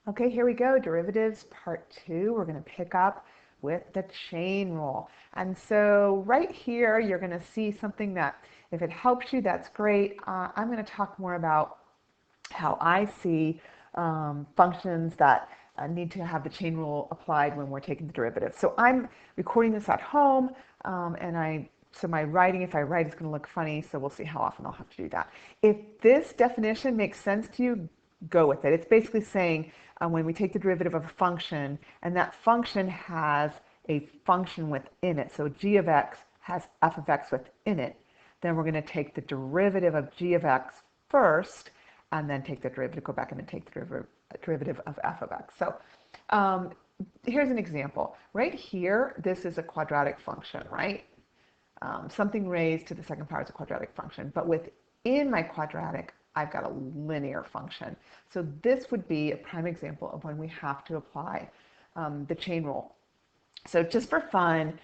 Okay, here we go. Derivatives part 2. We're going to pick up with the chain rule. And so right here, you're going to see something that if it helps you, that's great. I'm going to talk more about how I see functions that need to have the chain rule applied when we're taking the derivative. So I'm recording this at home, so my writing, if I write, is going to look funny, so we'll see how often I'll have to do that. If this definition makes sense to you, go with it. It's basically saying when we take the derivative of a function, and that function has a function within it, so g of x has f of x within it, then we're going to take the derivative of g of x first, and then take the derivative, go back and then take the derivative of f of x. So here's an example. Right here, this is a quadratic function, right? Something raised to the second power is a quadratic function, but within my quadratic, I've got a linear function. So this would be a prime example of when we have to apply the chain rule. So just for fun,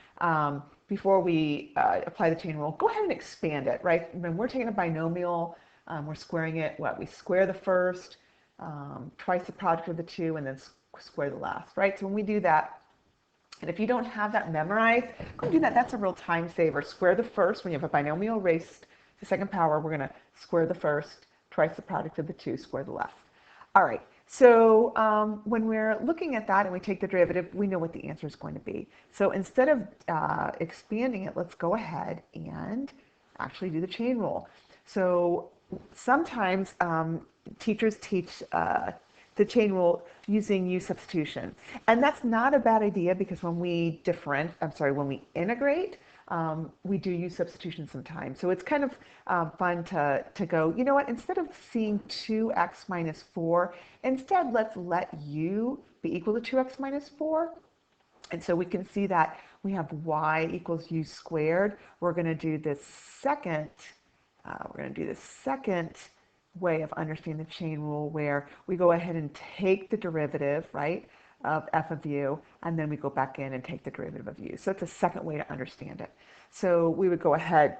before we apply the chain rule, go ahead and expand it, right? When we're taking a binomial, we're squaring it, we square the first, twice the product of the two, and then square the last, right? So when we do that, and if you don't have that memorized, go do that. That's a real time saver. Square the first. When you have a binomial raised to the second power, we're going to square the first, twice the product of the two, square the last. All right. So when we're looking at that and we take the derivative, we know what the answer is going to be. So instead of expanding it, let's go ahead and actually do the chain rule. So sometimes teachers teach the chain rule using u substitution. And that's not a bad idea because when we integrate, we do use substitution sometimes. So it's kind of fun to go, you know what, instead of seeing 2x minus 4, instead let's let u be equal to 2x minus 4. And so we can see that we have y equals u squared. We're going to do this second way of understanding the chain rule where we go ahead and take the derivative, right, of f of u, and then we go back in and take the derivative of u. So it's a second way to understand it. So we would go ahead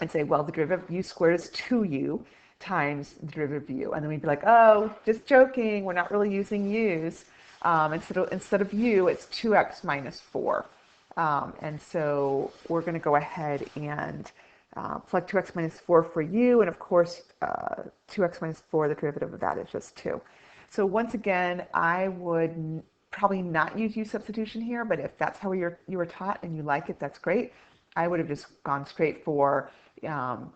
and say, well, the derivative of u squared is 2u times the derivative of u. And then we'd be like, oh, just joking, we're not really using u's. Instead of u, it's 2x minus 4. And so we're going to go ahead and plug 2x minus 4 for u, and of course 2x minus 4, the derivative of that is just 2. So once again, I would probably not use u substitution here, but if that's how you were taught and you like it, that's great. I would have just gone straight for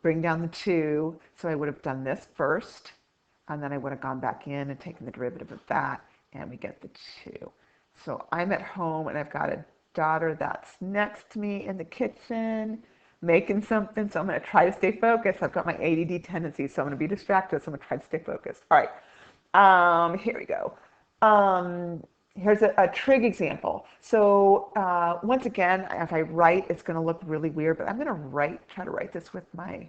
bring down the 2, so I would have done this first, and then I would have gone back in and taken the derivative of that, and we get the 2. So I'm at home, and I've got a daughter that's next to me in the kitchen making something, so I'm going to try to stay focused. I've got my ADD tendency, so I'm going to be distracted, so I'm going to try to stay focused. All right, here we go. Here's a trig example. So once again, if I write, it's going to look really weird, but I'm going to try to write this with my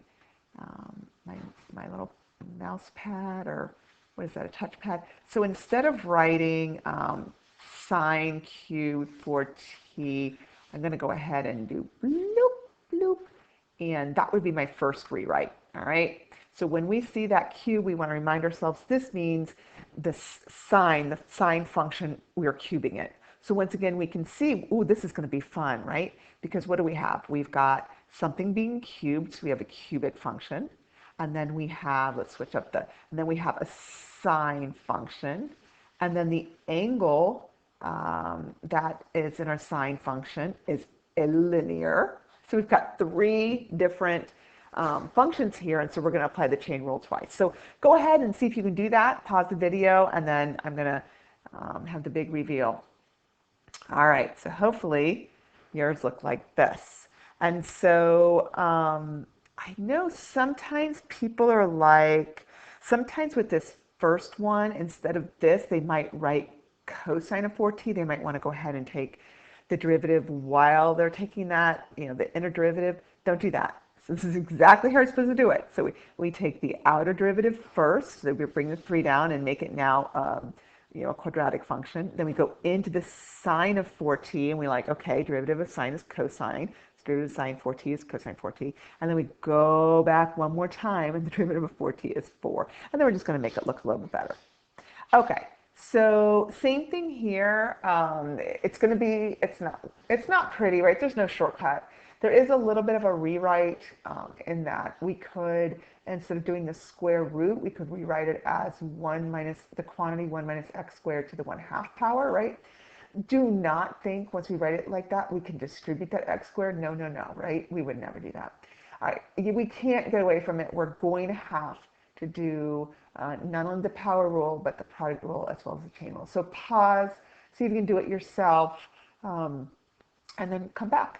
my little mouse pad, or what is that, a touchpad? So instead of writing sine cubed 4t, I'm going to go ahead and do bloop, bloop, and that would be my first rewrite, all right? So when we see that cube, we want to remind ourselves this means the sine function, we're cubing it. So once again, we can see, ooh, this is going to be fun, right? Because what do we have? We've got something being cubed, so we have a cubic function. And then we have, let's switch up and then we have a sine function. And then the angle that is in our sine function is a linear. So we've got 3 different functions here, and so we're going to apply the chain rule twice. So go ahead and see if you can do that. Pause the video, and then I'm going to have the big reveal. All right, so hopefully yours look like this. And so I know sometimes people are like, sometimes with this first one, instead of this, they might write cosine of 4t. They might want to go ahead and take the derivative while they're taking that, the inner derivative. Don't do that. So this is exactly how you're supposed to do it. So we take the outer derivative first, so we bring the 3 down and make it now a quadratic function. Then we go into the sine of 4t, and we're like, okay, derivative of sine is cosine. So derivative of sine 4t is cosine 4t. And then we go back one more time, and the derivative of 4t is 4. And then we're just going to make it look a little bit better. Okay, So same thing here. It's going to be, it's not pretty, right? There's no shortcut. There is a little bit of a rewrite in that we could, instead of doing the square root, we could rewrite it as 1 minus the quantity 1 minus x squared to the 1/2 power, right? Do not think once we write it like that, we can distribute that x squared. No, no, no, right? We would never do that. All right, we can't get away from it. We're going to have to do not only the power rule, but the product rule as well as the chain rule. So pause, see if you can do it yourself, um, and then come back.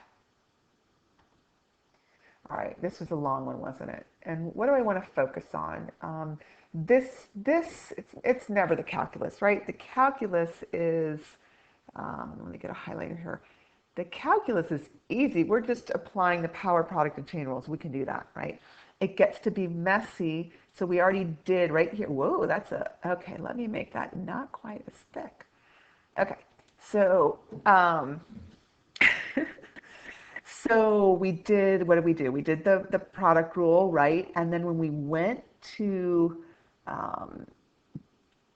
All right, this was a long one, wasn't it? And what do I want to focus on? It's never the calculus, right? The calculus is, let me get a highlighter here. The calculus is easy. We're just applying the power product and chain rules. We can do that, right? It gets to be messy. So we already did right here. Whoa, okay, let me make that not quite as thick. Okay, so, so we did, what did we do? We did the product rule, right? And then when we went to um,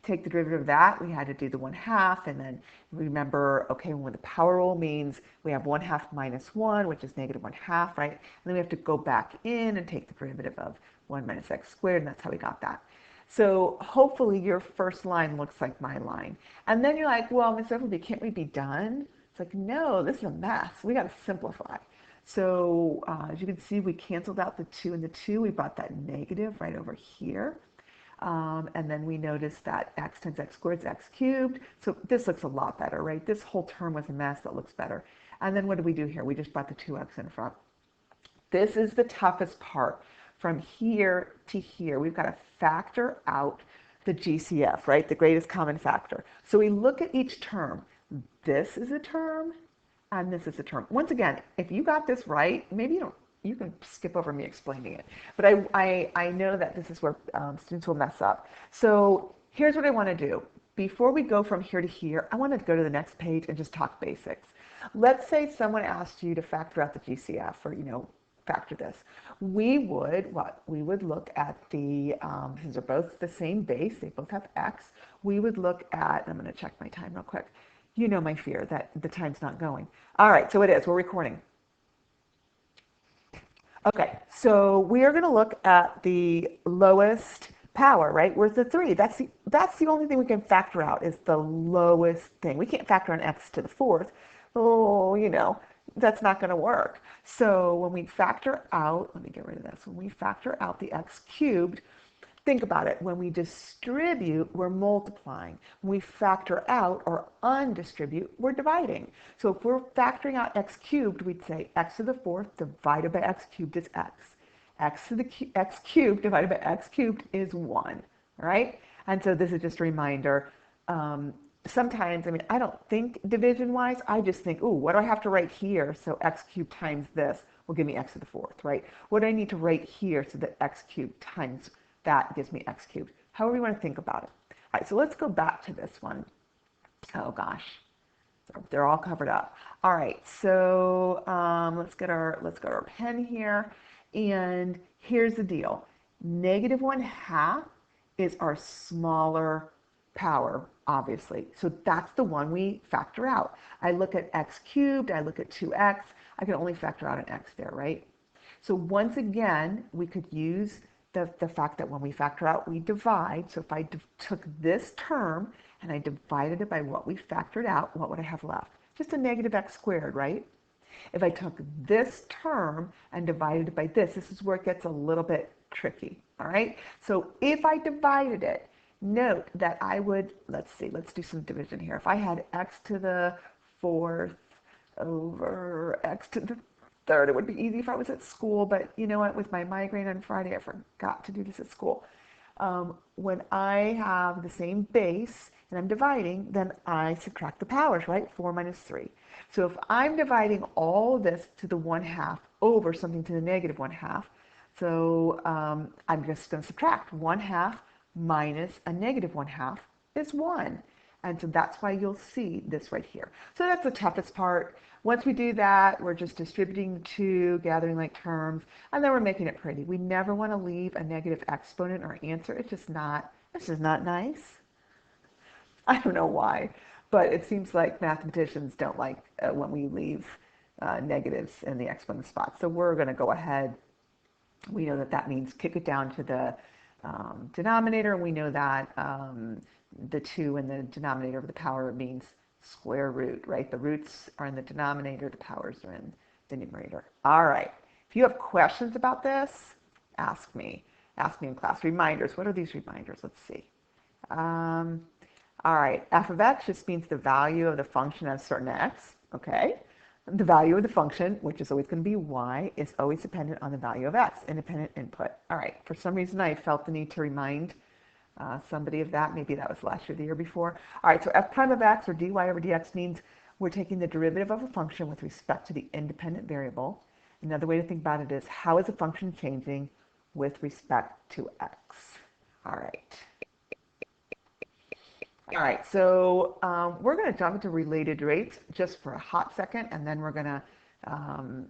take the derivative of that, we had to do the 1/2, and then remember, okay, when the power rule means we have 1/2 minus 1, which is negative 1/2, right? And then we have to go back in and take the derivative of 1 minus x squared, and that's how we got that. So hopefully your first line looks like my line. And then you're like, well, Miss Everly, can't we be done? It's like, no, this is a mess. We got to simplify. So as you can see, we canceled out the 2 and the 2. We brought that negative right over here. And then we noticed that x times x squared is x cubed. So this looks a lot better, right? This whole term was a mess. That looks better. And then what did we do here? We just brought the 2x in front. This is the toughest part. From here to here, we've got to factor out the GCF, right? The greatest common factor. So we look at each term. This is a term, and this is a term. Once again, if you got this right, maybe you can skip over me explaining it. But I know that this is where students will mess up. So here's what I want to do. Before we go from here to here, I want to go to the next page and just talk basics. Let's say someone asked you to factor out the GCF, or factor this. We would what? We would look at the, since they're both the same base, they both have x. We would look at, I'm going to check my time real quick. You know my fear that the time's not going. All right, so it is. We're recording. Okay, so we are going to look at the lowest power, right? Where's the 3? That's the only thing we can factor out is the lowest thing. We can't factor in x to the 4th. Oh, that's not going to work. So when we factor out, let me get rid of this. When we factor out the x cubed, think about it. When we distribute, we're multiplying. When we factor out or undistribute, we're dividing. So if we're factoring out x cubed, we'd say x to the 4th divided by x cubed is x. X to the x cubed divided by x cubed is 1, right? And so this is just a reminder. Sometimes, I don't think division-wise. I just think, ooh, what do I have to write here? So x cubed times this will give me x to the 4th, right? What do I need to write here so that x cubed times that gives me x cubed? However you want to think about it. All right, so let's go back to this one. Oh gosh, they're all covered up. All right, so let's get our pen here, and here's the deal. Negative 1/2 is our smaller power, obviously. So that's the one we factor out. I look at x cubed, I look at 2x, I can only factor out an x there, right? So once again, we could use the fact that when we factor out, we divide. So if I took this term and I divided it by what we factored out, what would I have left? Just a negative x squared, right? If I took this term and divided it by this is where it gets a little bit tricky, all right? So if I divided it, note that I would, let's do some division here. If I had x to the 4th over x to the 3rd, it would be easy if I was at school, but you know what, with my migraine on Friday, I forgot to do this at school. When I have the same base and I'm dividing, then I subtract the powers, right? 4 minus 3. So if I'm dividing all of this to the 1/2 over something to the negative 1/2, so I'm just going to subtract 1/2 minus a negative 1/2 is 1. And so that's why you'll see this right here. So that's the toughest part. Once we do that, we're just distributing the 2, gathering like terms, and then we're making it pretty. We never want to leave a negative exponent or answer. It's just not nice. I don't know why, but it seems like mathematicians don't like when we leave negatives in the exponent spot. So we're going to go ahead. We know that that means kick it down to the denominator, and we know that the 2 in the denominator of the power means square root, right? The roots are in the denominator, the powers are in the numerator. All right. If you have questions about this, ask me. Ask me in class. Reminders. What are these reminders? Let's see. Um, all right, f of x just means the value of the function at a certain x, okay? The value of the function, which is always going to be y, is always dependent on the value of x, independent input. All right, for some reason I felt the need to remind somebody of that. Maybe that was last year or the year before. All right, so f prime of x, or dy over dx, means we're taking the derivative of a function with respect to the independent variable. Another way to think about it is, how is a function changing with respect to x? All right. All right, so we're going to jump into related rates just for a hot second, and then we're going to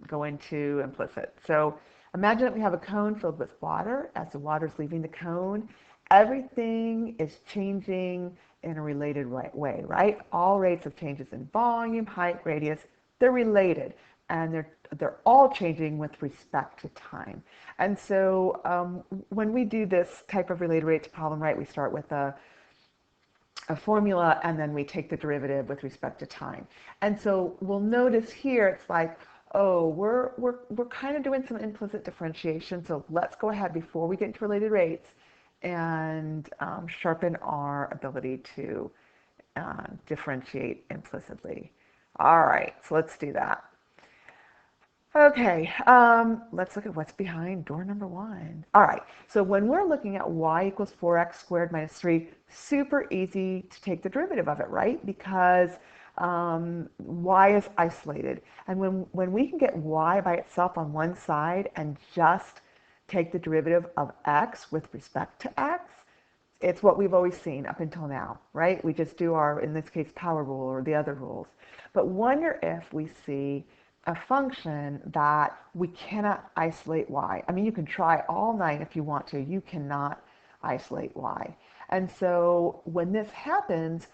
go into implicit. So imagine that we have a cone filled with water. As the water is leaving the cone, everything is changing in a related way, right? All rates of changes in volume, height, radius, they're related, and they're all changing with respect to time. And so when we do this type of related rates problem, right, we start with a formula, and then we take the derivative with respect to time. And so we'll notice here it's like, oh, we're kind of doing some implicit differentiation. So let's go ahead before we get into related rates and sharpen our ability to differentiate implicitly. All right, so let's do that. Okay, let's look at what's behind door number 1. All right, so when we're looking at y equals 4x squared minus 3, super easy to take the derivative of it, right? Because y is isolated. And when we can get y by itself on one side and just take the derivative of x with respect to x, it's what we've always seen up until now, right? We just do our, in this case, power rule or the other rules. But wonder if we see a function that we cannot isolate y. I mean, you can try all night if you want to. You cannot isolate y. And so when this happens,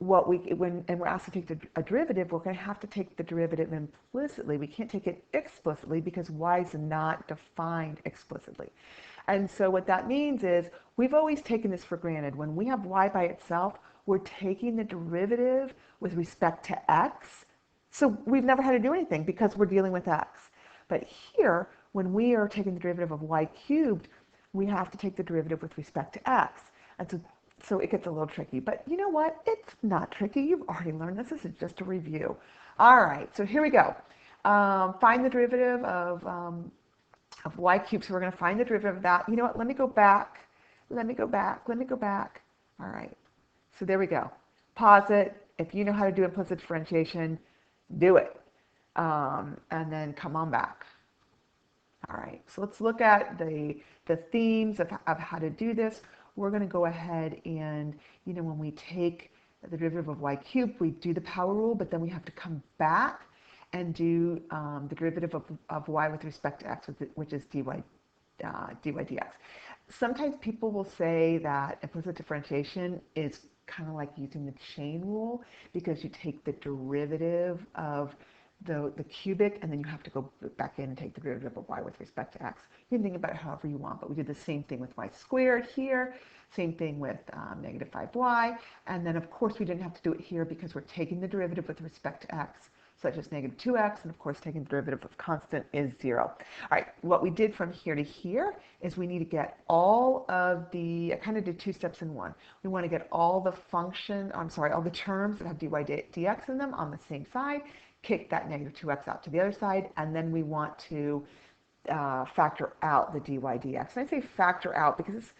when we're asked to take a derivative, we're going to have to take the derivative implicitly. We can't take it explicitly because y is not defined explicitly. And so what that means is we've always taken this for granted. When we have y by itself, we're taking the derivative with respect to x. So we've never had to do anything because we're dealing with x. But here, when we are taking the derivative of y cubed, we have to take the derivative with respect to x. And so it gets a little tricky. But you know what? It's not tricky. You've already learned this. This is just a review. All right, so here we go. Find the derivative of y cubed. So we're going to find the derivative of that. You know what? Let me go back. Let me go back. Let me go back. All right. So there we go. Pause it. If you know how to do implicit differentiation, do it. And then come on back. All right. So let's look at the themes of how to do this. We're going to go ahead and, you know, when we take the derivative of y cubed, we do the power rule, but then we have to come back and do the derivative of y with respect to x, which is dy dx. Sometimes people will say that implicit differentiation is kind of like using the chain rule because you take the derivative of the cubic and then you have to go back in and take the derivative of y with respect to x. You can think about it however you want, but we did the same thing with y squared here, same thing with negative 5y, and then of course we didn't have to do it here because we're taking the derivative with respect to x, such as negative 2x, and of course taking the derivative of constant is 0. All right, what we did from here to here is we need to get all of the, I kind of did 2 steps in one. We want to get all the all the terms that have dy dx in them on the same side, kick that negative 2x out to the other side, and then we want to factor out the dy dx. And I say factor out because it's,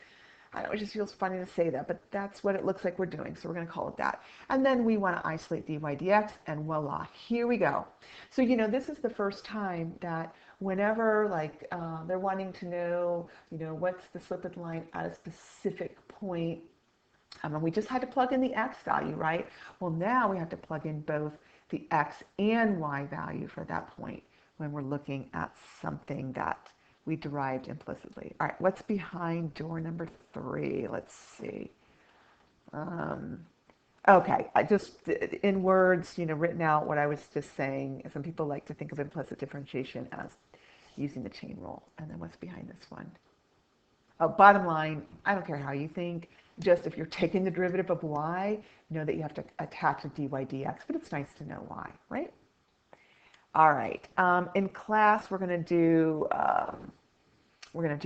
I know it just feels funny to say that, but that's what it looks like we're doing, so we're going to call it that. And then we want to isolate dy dx, and voila, here we go. So, you know, this is the first time that whenever, like, they're wanting to know, you know, what's the slope of the line at a specific point, and we just had to plug in the x value, right? Well, now we have to plug in both the x and y value for that point when we're looking at something that we derived implicitly. All right, what's behind door number 3? Let's see. Okay, I just in words, written out what I was just saying. Some people like to think of implicit differentiation as using the chain rule. And then what's behind this one? Oh, bottom line, I don't care how you think. Just if you're taking the derivative of y, know that you have to attach a dy dx, but it's nice to know why, right? All right. In class, we're gonna do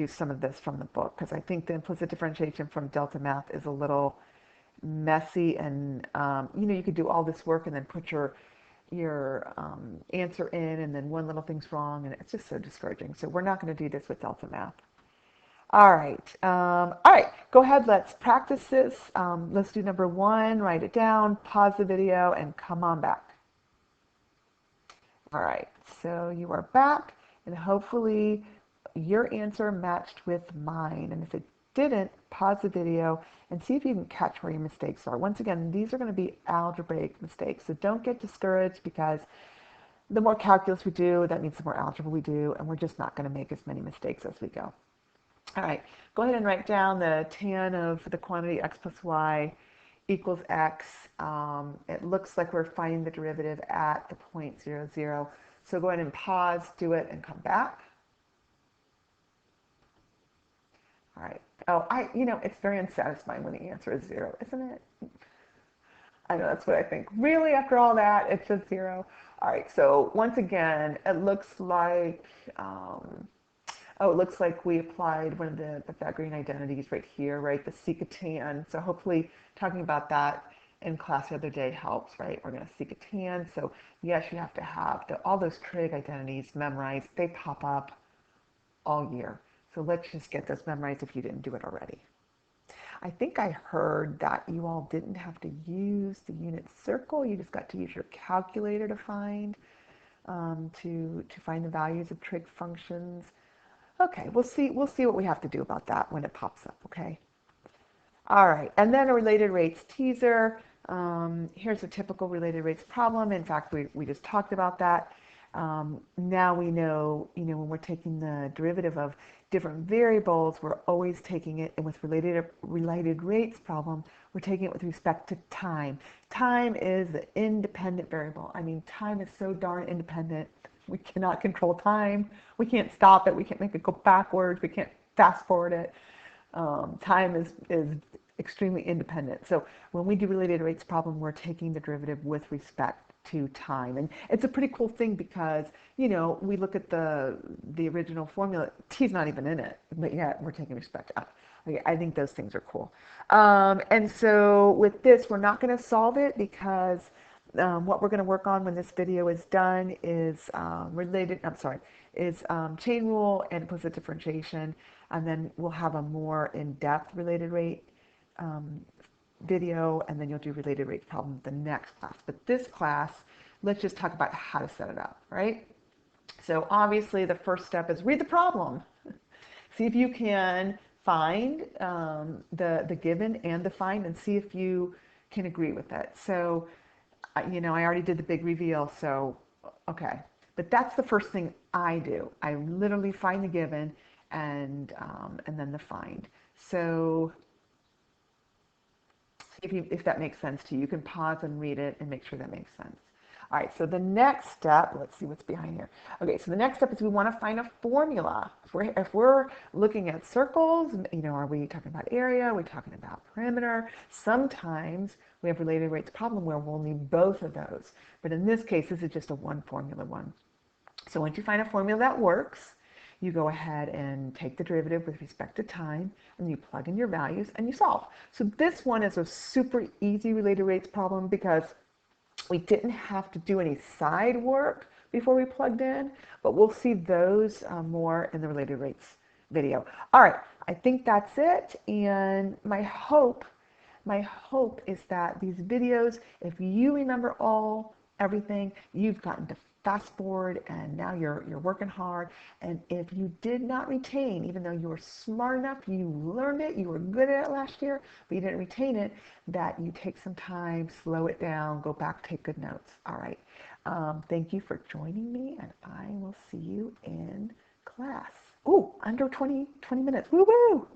some of this from the book because I think the implicit differentiation from Delta Math is a little messy, and you could do all this work and then put your answer in, and then one little thing's wrong, and it's just so discouraging. So we're not going to do this with Delta Math. All right. All right. Go ahead. Let's practice this. Let's do number one. Write it down. Pause the video and come on back. All right. So you are back, and hopefully your answer matched with mine. And if it didn't, pause the video and see if you can catch where your mistakes are. Once again, these are going to be algebraic mistakes. So don't get discouraged because the more calculus we do, that means the more algebra we do, and we're just not going to make as many mistakes as we go. All right, go ahead and write down the tan of the quantity x plus y equals x. It looks like we're finding the derivative at the point 0, 0. So go ahead and pause, do it, and come back. All right. Oh, it's very unsatisfying when the answer is 0, isn't it? I know that's what I think. Really, after all that, it's just 0. All right, so once again, it looks like, it looks like we applied one of the Pythagorean identities right here, right? The secant. So hopefully talking about that in class the other day helps, right? We're going to secant. So yes, you have to have all those trig identities memorized. They pop up all year. So let's just get those memorized if you didn't do it already. I think I heard that you all didn't have to use the unit circle. You just got to use your calculator to find the values of trig functions. Okay, we'll see what we have to do about that when it pops up, okay? All right, and then a related rates teaser. Here's a typical related rates problem. In fact, we just talked about that. Now we know, when we're taking the derivative of different variables, we're always taking it, and with related rates problem, we're taking it with respect to time. Time is the independent variable. I mean, time is so darn independent. We cannot control time. We can't stop it. We can't make it go backwards. We can't fast forward it. Time is extremely independent. So when we do related rates problem, we're taking the derivative with respect to time. And it's a pretty cool thing because, we look at the original formula, t's not even in it, but yet we're taking respect to. Okay, I think those things are cool. And so with this, we're not going to solve it because what we're going to work on when this video is done is chain rule and implicit differentiation, and then we'll have a more in-depth related rate video, and then you'll do related rates problem the next class. But this class, let's just talk about how to set it up, right? So obviously the first step is read the problem. See if you can find the given and the find, and see if you can agree with it. So, I already did the big reveal, so okay. But that's the first thing I do. I literally find the given and then the find. So if that makes sense to you, you can pause and read it and make sure that makes sense. All right, so the next step, let's see what's behind here. Okay, so the next step is we want to find a formula. If we're looking at circles, are we talking about area? Are we talking about perimeter? Sometimes we have related rates problem where we'll need both of those. But in this case, this is just a one formula one. So once you find a formula that works, you go ahead and take the derivative with respect to time, and you plug in your values, and you solve. So this one is a super easy related rates problem because we didn't have to do any side work before we plugged in, but we'll see those more in the related rates video. All right, I think that's it, and my hope is that these videos, if you remember everything, you've gotten to fast forward, and now you're working hard. And if you did not retain, even though you were smart enough, you learned it, you were good at it last year, but you didn't retain it, that you take some time, slow it down, go back, take good notes. All right. Thank you for joining me, and I will see you in class. Ooh, under 20 minutes. Woo woo!